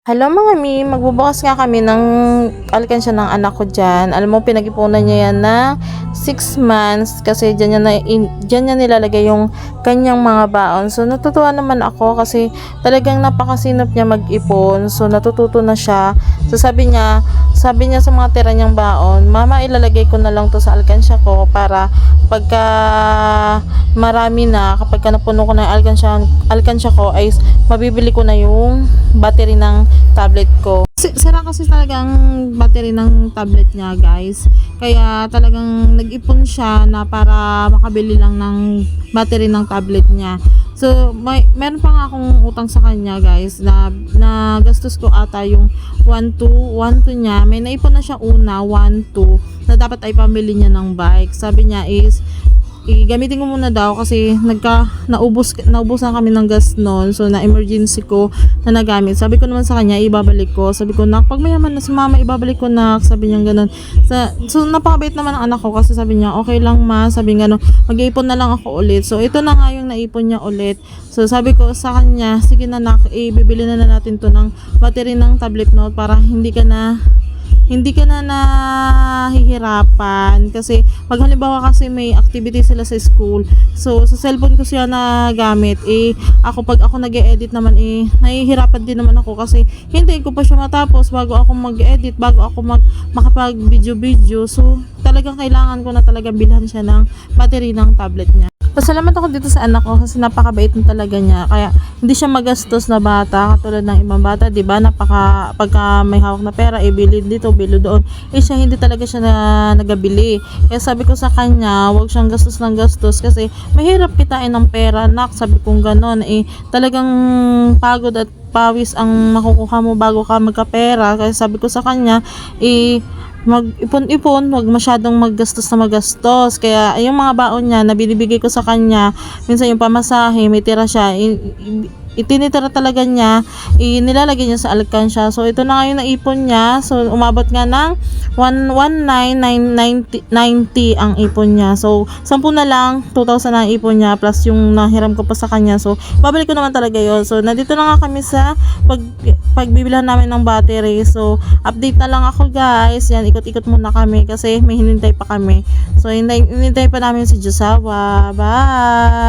Hello mga mi, magbubukas nga kami ng alkansya ng anak ko dyan. Alam mo, pinag-ipunan niya yan na 6 months kasi dyan niya nilalagay yung kanyang mga baon. So natutuwa naman ako kasi talagang napakasinop niya mag-ipon. So natututo na siya. So sabi niya sa mga tira niyang baon, "Mama, ilalagay ko na lang to sa alkansya ko para pagka marami na, kapag napuno ko na yung alkansya ko ay mabibili ko na yung battery ng tablet ko." Sira kasi talagang battery ng tablet niya, guys. Kaya talagang nag-ipon siya na para makabili lang ng battery ng tablet niya. So, meron pa nga akong utang sa kanya, guys, na gastos ko ata yung 1-2 niya. May naipon na siya una, 1-2, na dapat ay pamili niya ng bike. Sabi niya is, gamitin ko muna daw kasi naubusan kami ng gas noon, so na emergency ko na nagamit. Sabi ko naman sa kanya, ibabalik ko. Sabi ko, "Nak, pag mayaman na si mama, ibabalik ko, nak." Sabi niya ganun. So napakabait naman ang anak ko kasi sabi niya, "Okay lang ma." Sabi nga no, mag-iipon na lang ako ulit. So ito na nga yung naipon niya ulit. So sabi ko sa kanya, "Sige na nak, bibili na natin to ng battery ng tablet note para hindi ka na nahihirapan." Kasi pag halimbawa kasi may activity sila sa school, so sa cellphone ko siya na gamit, pag ako nag-e-edit naman, nahihirapan din naman ako kasi hintayin ko pa siya matapos bago ako mag-edit, bago ako makapag video. So talagang kailangan ko na talaga bilhan siya ng battery ng tablet niya. Pasalamat ako dito sa anak ko kasi napakabait na talaga niya. Kaya hindi siya magastos na bata katulad ng ibang bata, 'di ba? Pagka may hawak na pera, bili dito, bili doon. Siya hindi talaga siya nagabili. Kaya sabi ko sa kanya, huwag siyang gastos ng gastos kasi mahirap kitain ng pera, nak. Sabi kong gano'n, talagang pagod at pawis ang makukuha mo bago ka magkapera. Kaya sabi ko sa kanya, mag-ipon-ipon, wag masyadong maggastos na magastos. Kaya yung mga baon niya na binibigay ko sa kanya, minsan yung pamasahe, may tira siya, itinitira talaga niya, nilalagay niya sa alkansya. So ito na nga yung naipon niya. So umabot nga ng 119,990 ang ipon niya. So 10 na lang, 2,000 na ang ipon niya plus yung nahiram ko pa sa kanya. So babalik ko naman talaga yon. So nandito na nga kami sa pagbibilhan namin ng battery. So update na lang ako, guys. Yan, ikot-ikot muna kami kasi may hinintay pa kami. So hinintay pa namin si Josawa. Bye!